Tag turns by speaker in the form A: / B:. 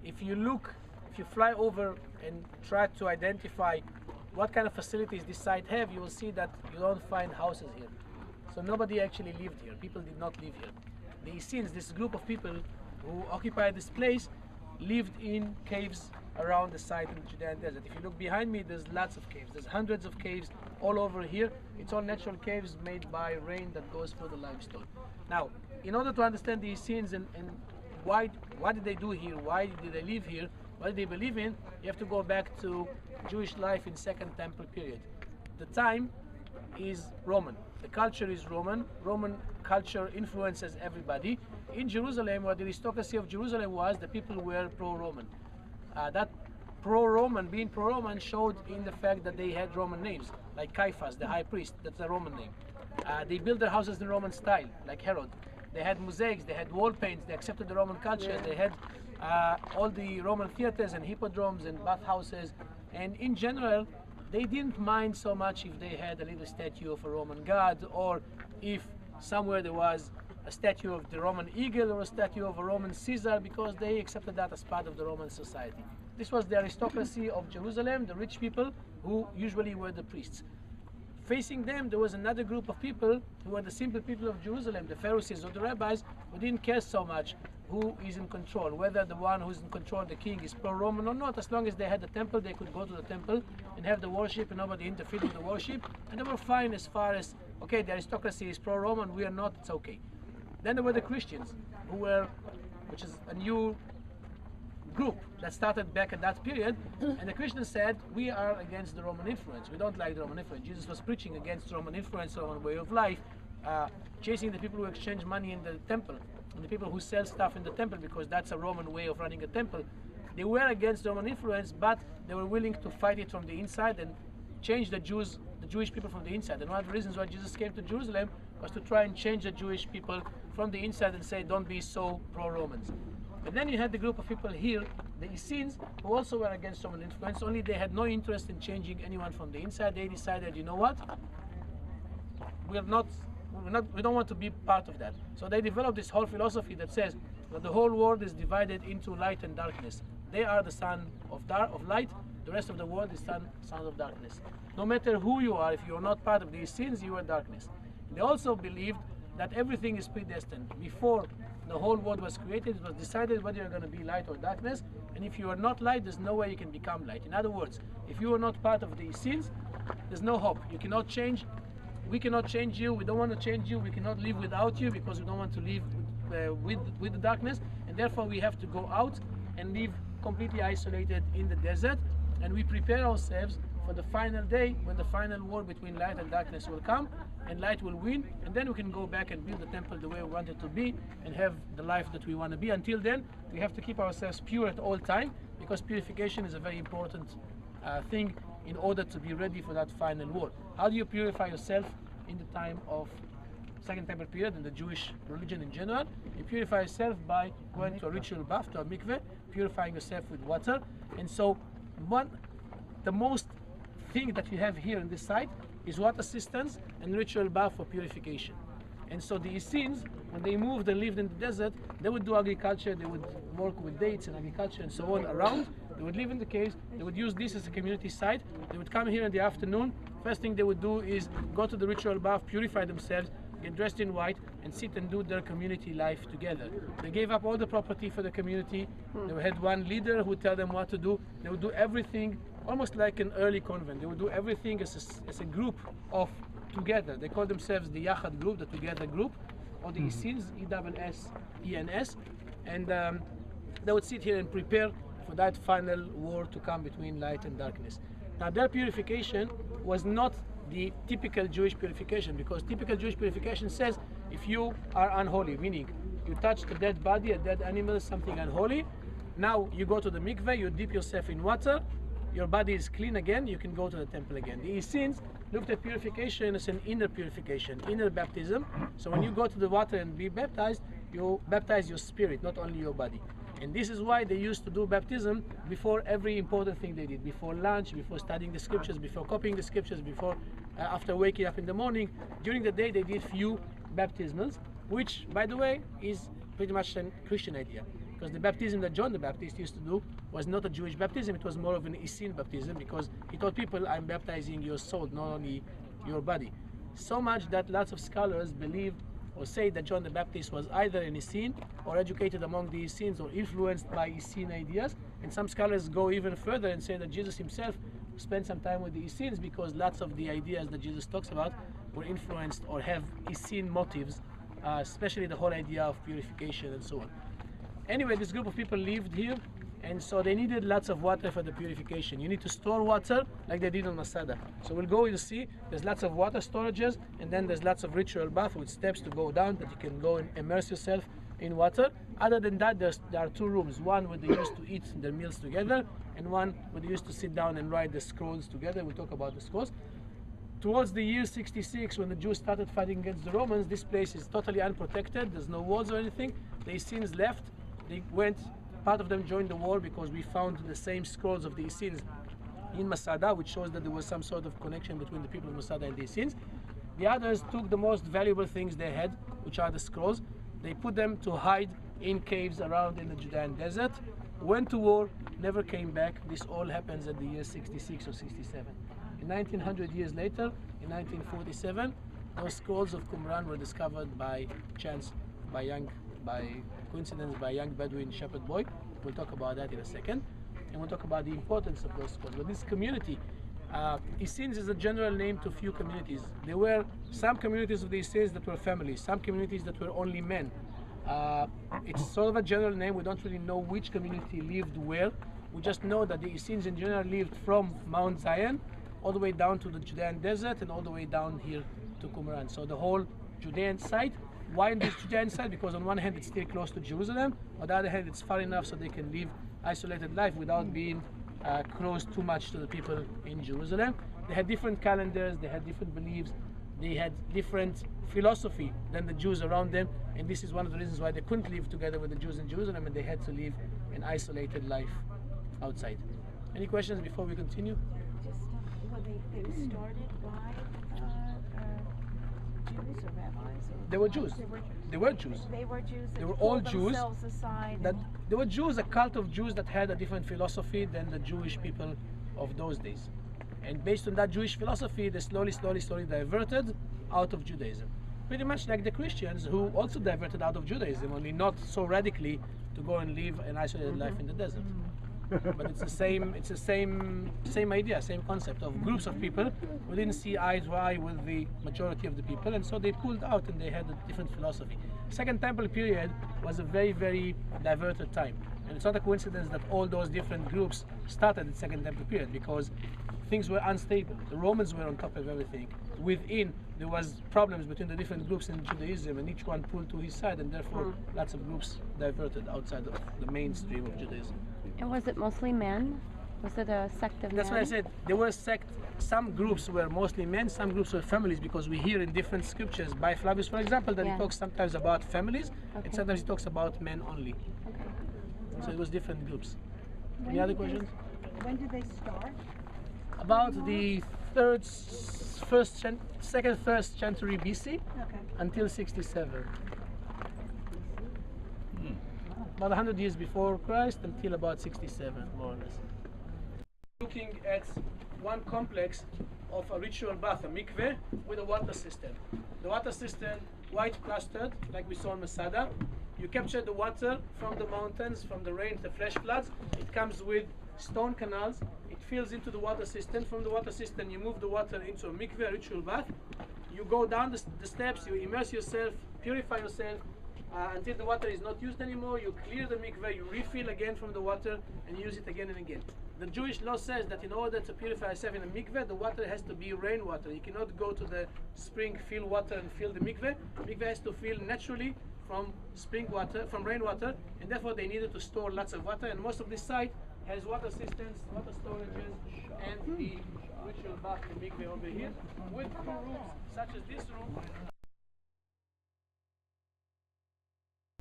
A: if you fly over and try to identify what kind of facilities this site have, you will see that you don't find houses here. So nobody actually lived here. People did not live here. The Essenes, this group of people who occupied this place, lived in caves around the site in the Judean desert. If you look behind me, there's lots of caves. There's hundreds of caves all over here. It's all natural caves made by rain that goes through the limestone. Now, in order to understand the Essenes and what did they do here, why did they live here, what did they believe in, you have to go back to Jewish life in Second Temple period. The time is Roman. The culture is Roman. Roman culture influences everybody. In Jerusalem, what the aristocracy of Jerusalem was, the people were pro-Roman. That being pro-Roman showed in the fact that they had Roman names, like Caiaphas, the high priest, that's a Roman name. They built their houses in Roman style, like Herod. They had mosaics, they had wall paints, they accepted the Roman culture, they had all the Roman theaters and hippodromes and bathhouses, and in general, they didn't mind so much if they had a little statue of a Roman god, or if somewhere there was a statue of the Roman eagle or a statue of a Roman Caesar, because they accepted that as part of the Roman society. This was the aristocracy of Jerusalem, the rich people who usually were the priests. Facing them, there was another group of people who were the simple people of Jerusalem, the Pharisees or the rabbis, who didn't care so much who is in control, whether the one who's in control, the king, is pro-Roman or not. As long as they had the temple, they could go to the temple and have the worship, and nobody interfered with the worship, and they were fine as far as, okay, the aristocracy is pro-Roman, we are not, it's okay. Then there were the Christians, which is a new group that started back at that period, and the Christians said, we are against the Roman influence. We don't like the Roman influence. Jesus was preaching against Roman influence, Roman way of life, chasing the people who exchange money in the temple, and the people who sell stuff in the temple, because that's a Roman way of running a temple. They were against Roman influence, but they were willing to fight it from the inside and change the Jewish people from the inside. And one of the reasons why Jesus came to Jerusalem was to try and change the Jewish people from the inside and say, don't be so pro-Romans. But then you had the group of people here, the Essenes, who also were against Roman influence, only they had no interest in changing anyone from the inside. They decided, you know what, we don't want to be part of that. So they developed this whole philosophy that says that the whole world is divided into light and darkness. They are the son of light, the rest of the world is sons of darkness. No matter who you are, if you are not part of these sins, you are darkness. They also believed that everything is predestined. Before the whole world was created, it was decided whether you're going to be light or darkness, and if you are not light, there's no way you can become light. In other words, if you are not part of these sins, there's no hope. You cannot change. We cannot change you. We don't want to change you. We cannot live without you, because we don't want to live with the darkness, and therefore we have to go out and live completely isolated in the desert, and we prepare ourselves for the final day when the final war between light and darkness will come, and light will win, and then we can go back and build the temple the way we want it to be and have the life that we want to be. Until then, we have to keep ourselves pure at all time, because purification is a very important thing in order to be ready for that final war. How do you purify yourself in the time of Second Temple period and the Jewish religion in general? You purify yourself by going to a ritual bath, to a mikveh, purifying yourself with water. And so the most thing that you have here in this site is water cisterns and ritual bath for purification. And so the Essenes, when they moved and lived in the desert, they would do agriculture, they would work with dates and agriculture and so on around. They would live in the caves, they would use this as a community site. They would come here in the afternoon. First thing they would do is go to the ritual bath, purify themselves, get dressed in white, and sit and do their community life together. They gave up all the property for the community. They had one leader who would tell them what to do. They would do everything almost like an early convent. They would do everything as a group of together. They call themselves the Yachad group, the together group, or the Essenes, E-S-S-E-N-S, and they would sit here and prepare for that final war to come between light and darkness. Now their purification was not the typical Jewish purification, because typical Jewish purification says if you are unholy, meaning you touch a dead body, a dead animal, something unholy, now you go to the mikveh, you dip yourself in water, your body is clean again, you can go to the temple again. The Essenes looked at purification as an inner purification, inner baptism. So when you go to the water and be baptized, you baptize your spirit, not only your body. And this is why they used to do baptism before every important thing they did, before lunch, before studying the scriptures, before copying the scriptures, before after waking up in the morning. During the day they did few baptismals, which by the way is pretty much a Christian idea. Because the baptism that John the Baptist used to do was not a Jewish baptism, it was more of an Essene baptism, because he told people, I'm baptizing your soul, not only your body. So much that lots of scholars believe or say that John the Baptist was either an Essene or educated among the Essenes or influenced by Essene ideas. And some scholars go even further and say that Jesus himself spent some time with the Essenes, because lots of the ideas that Jesus talks about were influenced or have Essene motives, especially the whole idea of purification and so on. Anyway, this group of people lived here, and so they needed lots of water for the purification. You need to store water like they did on Masada. So we'll go, you'll see there's lots of water storages, and then there's lots of ritual bath with steps to go down that you can go and immerse yourself in water. Other than that, there are two rooms, one where they used to eat their meals together, and one where they used to sit down and write the scrolls together. We'll talk about the scrolls. Towards the year 66, when the Jews started fighting against the Romans, this place is totally unprotected. There's no walls or anything. The Essenes left. They went, part of them joined the war because we found the same scrolls of the Essenes in Masada, which shows that there was some sort of connection between the people of Masada and the Essenes. The others took the most valuable things they had, which are the scrolls. They put them to hide in caves around in the Judean desert, went to war, never came back. This all happens at the year 66 or 67. In 1900 years later, in 1947, those scrolls of Qumran were discovered by chance, by coincidence, by a young Bedouin shepherd boy. We'll talk about that in a second. And we'll talk about the importance of those scrolls. But this community, Essenes is a general name to few communities. There were some communities of the Essenes that were families, some communities that were only men. It's sort of a general name. We don't really know which community lived where. We just know that the Essenes in general lived from Mount Zion all the way down to the Judean desert and all the way down here to Qumran. So the whole Judean side. Why in this Judean side? Because on one hand it's still close to Jerusalem, on the other hand it's far enough so they can live isolated life without being close too much to the people in Jerusalem. They had different calendars, they had different beliefs, they had different philosophy than the Jews around them, and this is one of the reasons why they couldn't live together with the Jews in Jerusalem, and they had to live an isolated life outside. Any questions before we continue?
B: Just they were started by Jews or rabbis? Or
A: They were Jews. They were Jews.
B: They were Jews.
A: They were all Jews.
B: Aside
A: That they were Jews, a cult of Jews that had a different philosophy than the Jewish people of those days. And based on that Jewish philosophy, they slowly diverted out of Judaism. Pretty much like the Christians, who also diverted out of Judaism, only not so radically to go and live an isolated life in the desert. But it's the same idea, same concept of groups of people who didn't see eye to eye with the majority of the people, and so they pulled out and they had a different philosophy. Second Temple period was a very, very diverted time, and it's not a coincidence that all those different groups started in Second Temple period, because things were unstable. The Romans were on top of everything. Within, there was problems between the different groups in Judaism, and each one pulled to his side, and therefore lots of groups diverted outside of the mainstream of Judaism.
C: And was it mostly men? Was it a sect of men?
A: That's why I said there were sects. Some groups were mostly men, some groups were families, because we hear in different scriptures by Flavius, for example, that he talks sometimes about families, and sometimes he talks about men only.
C: Okay.
A: So it was different groups. Any other questions?
B: When did they start?
A: About the second, third century BC until 67. About 100 years before Christ until about 67, more or less. Looking at one complex of a ritual bath, a mikveh, with a water system. The water system, white plastered, like we saw in Masada. You capture the water from the mountains, from the rain, the flash floods. It comes with stone canals. It fills into the water system. From the water system, you move the water into a mikveh, ritual bath. You go down the steps, you immerse yourself, purify yourself, until the water is not used anymore. You clear the mikveh, you refill again from the water, and use it again and again. The Jewish law says that in order to purify yourself in a mikveh, the water has to be rainwater. You cannot go to the spring, fill water, and fill the mikveh. Mikveh has to fill naturally from spring water, from rainwater, and therefore they needed to store lots of water. And most of this site has water systems, water storages, and the ritual bath, the mikveh over here, with 2 rooms, such as this room.